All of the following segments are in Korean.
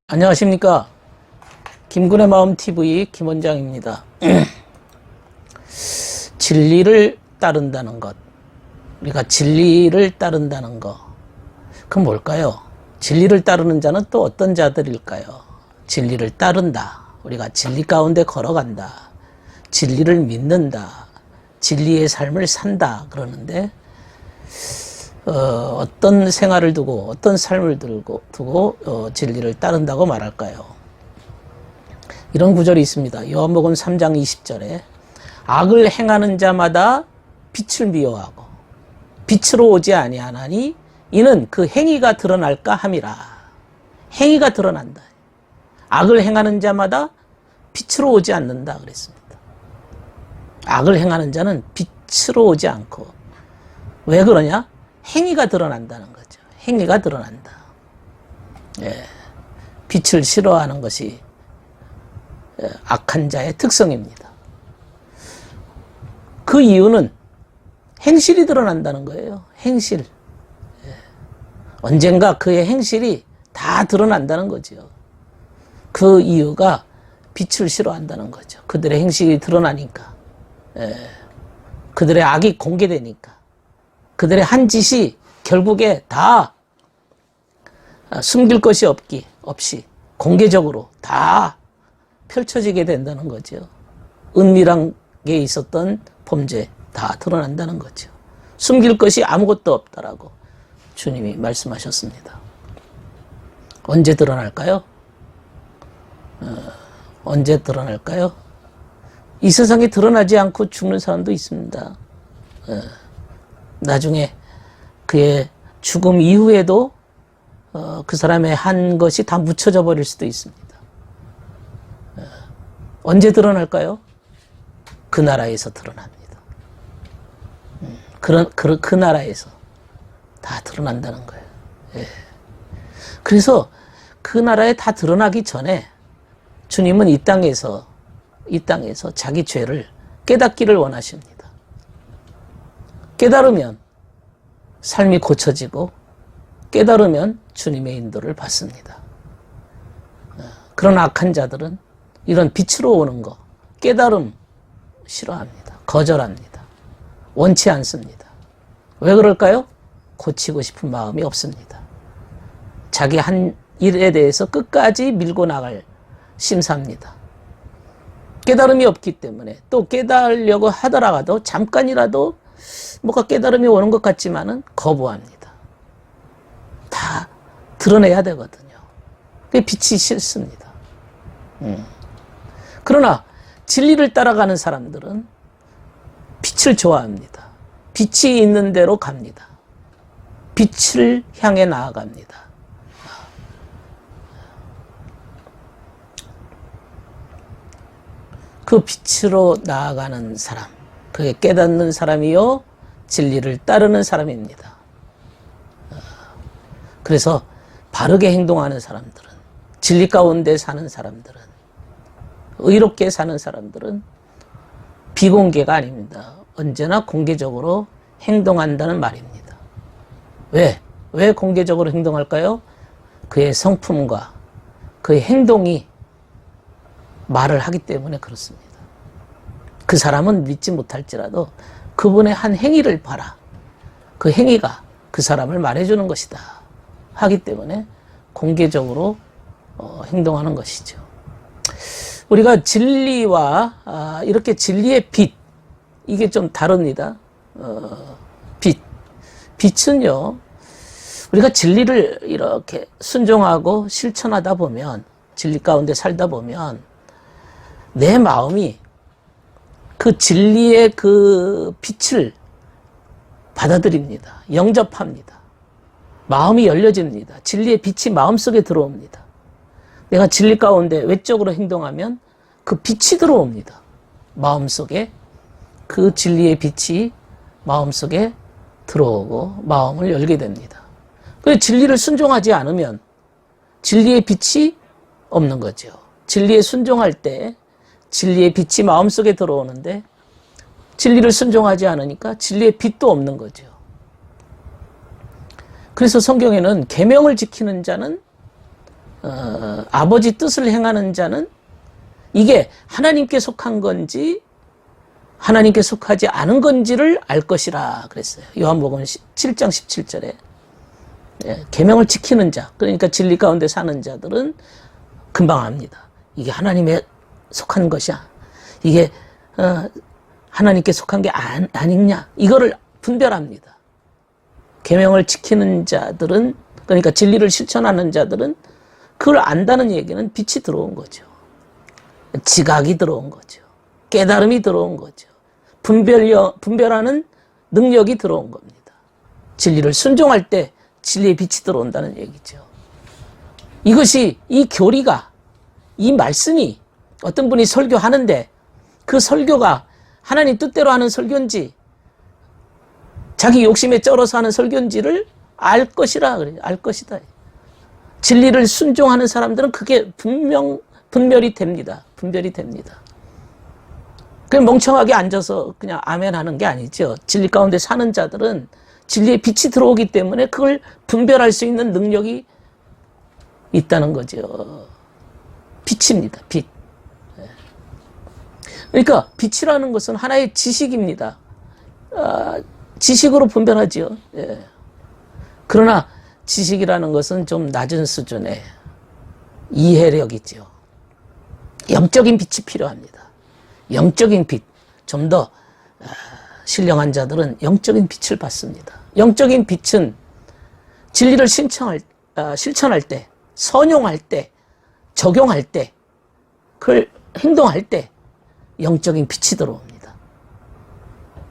안녕하십니까. 김군의 마음TV 김원장입니다. 진리를 따른다는 것, 우리가 진리를 따른다는 것, 그건 뭘까요? 진리를 따르는 자는 또 어떤 자들일까요? 진리를 따른다, 우리가 진리 가운데 걸어간다, 진리를 믿는다, 진리의 삶을 산다 그러는데 어떤 생활을 두고 어떤 삶을 두고 진리를 따른다고 말할까요? 이런 구절이 있습니다. 요한복음 3장 20절에 악을 행하는 자마다 빛을 미워하고 빛으로 오지 아니하나니 이는 그 행위가 드러날까 함이라. 행위가 드러난다. 악을 행하는 자마다 빛으로 오지 않는다 그랬습니다. 악을 행하는 자는 빛으로 오지 않고, 왜 그러냐? 행위가 드러난다는 거죠. 행위가 드러난다. 예, 빛을 싫어하는 것이 악한 자의 특성입니다. 그 이유는 행실이 드러난다는 거예요. 행실. 예, 언젠가 그의 행실이 다 드러난다는 거죠. 그 이유가 빛을 싫어한다는 거죠. 그들의 행실이 드러나니까. 예, 그들의 악이 공개되니까. 그들의 한 짓이 결국에 다 숨길 것이 없이 공개적으로 다 펼쳐지게 된다는 거죠. 은밀하게 있었던 범죄 다 드러난다는 거죠. 숨길 것이 아무것도 없다라고 주님이 말씀하셨습니다. 언제 드러날까요? 언제 드러날까요? 이 세상에 드러나지 않고 죽는 사람도 있습니다. 나중에 그의 죽음 이후에도 그 사람의 한 것이 다 묻혀져 버릴 수도 있습니다. 언제 드러날까요? 그 나라에서 드러납니다. 그 나라에서 다 드러난다는 거예요. 예. 그래서 그 나라에 다 드러나기 전에 주님은 이 땅에서 자기 죄를 깨닫기를 원하십니다. 깨달으면 삶이 고쳐지고 깨달으면 주님의 인도를 받습니다. 그런 악한 자들은 이런 빛으로 오는 거, 깨달음 싫어합니다. 거절합니다. 원치 않습니다. 왜 그럴까요? 고치고 싶은 마음이 없습니다. 자기 한 일에 대해서 끝까지 밀고 나갈 심사입니다. 깨달음이 없기 때문에, 또 깨달으려고 하더라도 잠깐이라도 뭐가 깨달음이 오는 것 같지만은 거부합니다. 다 드러내야 되거든요. 그게 빛이 싫습니다. 그러나 진리를 따라가는 사람들은 빛을 좋아합니다. 빛이 있는 대로 갑니다. 빛을 향해 나아갑니다. 그 빛으로 나아가는 사람, 그게 깨닫는 사람이요 진리를 따르는 사람입니다. 그래서 바르게 행동하는 사람들은, 진리 가운데 사는 사람들은, 의롭게 사는 사람들은 비공개가 아닙니다. 언제나 공개적으로 행동한다는 말입니다. 왜 공개적으로 행동할까요? 그의 성품과 그의 행동이 말을 하기 때문에 그렇습니다. 그 사람은 믿지 못할지라도 그분의 한 행위를 봐라. 그 행위가 그 사람을 말해주는 것이다 하기 때문에 공개적으로 행동하는 것이죠. 우리가 진리와 이렇게 진리의 빛, 이게 좀 다릅니다. 빛은요, 우리가 진리를 이렇게 순종하고 실천하다 보면, 진리 가운데 살다 보면 내 마음이 그 진리의 그 빛을 받아들입니다. 영접합니다. 마음이 열려집니다. 진리의 빛이 마음속에 들어옵니다. 내가 진리 가운데 외적으로 행동하면 그 빛이 들어옵니다. 마음속에 그 진리의 빛이 마음속에 들어오고 마음을 열게 됩니다. 그래서 진리를 순종하지 않으면 진리의 빛이 없는 거죠. 진리에 순종할 때 진리의 빛이 마음속에 들어오는데 진리를 순종하지 않으니까 진리의 빛도 없는 거죠. 그래서 성경에는 계명을 지키는 자는 아버지 뜻을 행하는 자는 이게 하나님께 속한 건지 하나님께 속하지 않은 건지를 알 것이라 그랬어요. 요한복음 7장 17절에. 계명을 지키는 자, 그러니까 진리 가운데 사는 자들은 금방 압니다. 이게 하나님에 속한 것이야. 이게 하나님께 속한 게 아니냐. 이거를 분별합니다. 계명을 지키는 자들은, 그러니까 진리를 실천하는 자들은 그걸 안다는 얘기는 빛이 들어온 거죠. 지각이 들어온 거죠. 깨달음이 들어온 거죠. 분별하는 능력이 들어온 겁니다. 진리를 순종할 때 진리의 빛이 들어온다는 얘기죠. 이것이, 이 교리가, 이 말씀이 어떤 분이 설교하는데 그 설교가 하나님 뜻대로 하는 설교인지 자기 욕심에 쩔어서 하는 설교인지를 알 것이라 그래요. 알 것이다. 진리를 순종하는 사람들은 그게 분별이 됩니다. 분별이 됩니다. 그냥 멍청하게 앉아서 그냥 아멘 하는 게 아니죠. 진리 가운데 사는 자들은 진리의 빛이 들어오기 때문에 그걸 분별할 수 있는 능력이 있다는 거죠. 빛입니다. 빛. 그러니까 빛이라는 것은 하나의 지식입니다. 지식으로 분별하지요. 그러나 지식이라는 것은 좀 낮은 수준의 이해력이죠. 영적인 빛이 필요합니다. 영적인 빛. 좀 더 신령한 자들은 영적인 빛을 받습니다. 영적인 빛은 진리를 실천할 때, 선용할 때, 적용할 때, 그걸 행동할 때 영적인 빛이 들어옵니다.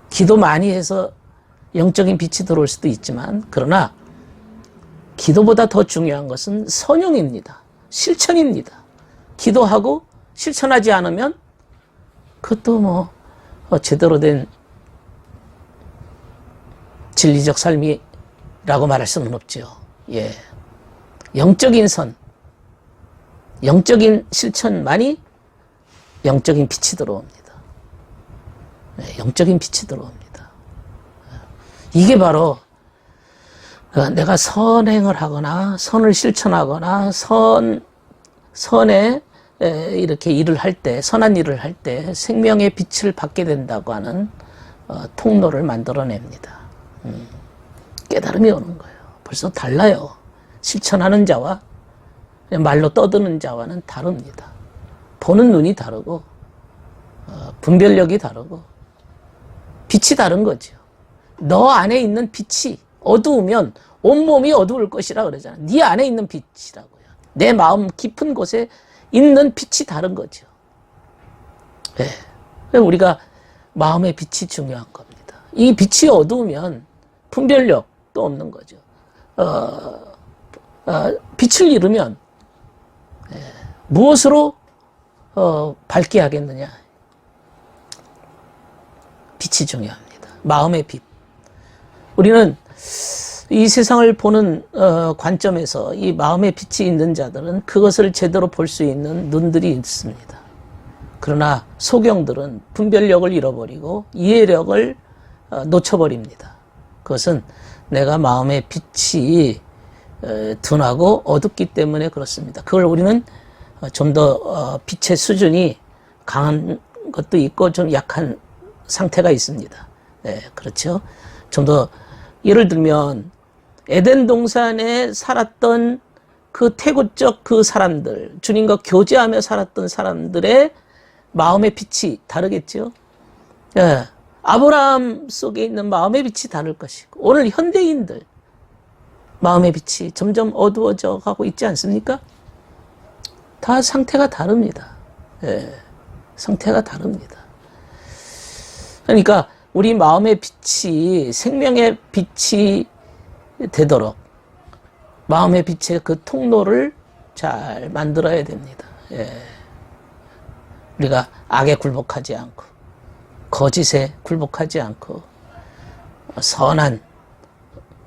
기도 많이 해서 영적인 빛이 들어올 수도 있지만, 그러나 기도보다 더 중요한 것은 선용입니다. 실천입니다. 기도하고 실천하지 않으면 그것도 제대로 된 진리적 삶이라고 말할 수는 없죠. 예. 영적인 선, 영적인 실천만이 영적인 빛이 들어옵니다. 영적인 빛이 들어옵니다. 이게 바로 내가 선행을 하거나 선을 실천하거나 선에 이렇게 일을 할 때, 선한 일을 할 때 생명의 빛을 받게 된다고 하는 통로를 만들어냅니다. 깨달음이 오는 거예요. 벌써 달라요. 실천하는 자와 말로 떠드는 자와는 다릅니다. 보는 눈이 다르고 분별력이 다르고 빛이 다른 거죠. 너 안에 있는 빛이 어두우면 온몸이 어두울 것이라 그러잖아요. 네 안에 있는 빛이라고요. 내 마음 깊은 곳에 있는 빛이 다른 거죠. 네. 우리가 마음의 빛이 중요한 겁니다. 이 빛이 어두우면 분별력도 없는 거죠. 빛을 잃으면 무엇으로 밝게 하겠느냐. 빛이 중요합니다. 마음의 빛. 우리는 이 세상을 보는 관점에서 이 마음의 빛이 있는 자들은 그것을 제대로 볼 수 있는 눈들이 있습니다. 그러나 소경들은 분별력을 잃어버리고 이해력을 놓쳐버립니다. 그것은 내가 마음의 빛이 둔하고 어둡기 때문에 그렇습니다. 그걸 우리는 좀 더 빛의 수준이 강한 것도 있고 좀 약한 상태가 있습니다. 네, 그렇죠. 좀 더 예를 들면 에덴 동산에 살았던 그 태고적 그 사람들, 주님과 교제하며 살았던 사람들의 마음의 빛이 다르겠죠. 예, 아브라함 속에 있는 마음의 빛이 다를 것이고 오늘 현대인들 마음의 빛이 점점 어두워져 가고 있지 않습니까? 다 상태가 다릅니다. 예, 상태가 다릅니다. 그러니까 우리 마음의 빛이 생명의 빛이 되도록 마음의 빛의 그 통로를 잘 만들어야 됩니다. 예. 우리가 악에 굴복하지 않고 거짓에 굴복하지 않고 선한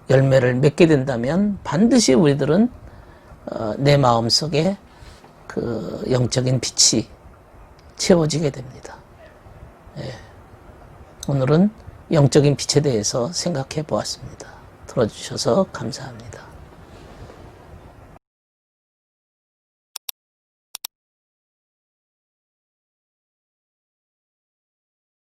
열매를 맺게 된다면 반드시 우리들은 내 마음속에 그 영적인 빛이 채워지게 됩니다. 예. 오늘은 영적인 빛에 대해서 생각해 보았습니다. 들어주셔서 감사합니다.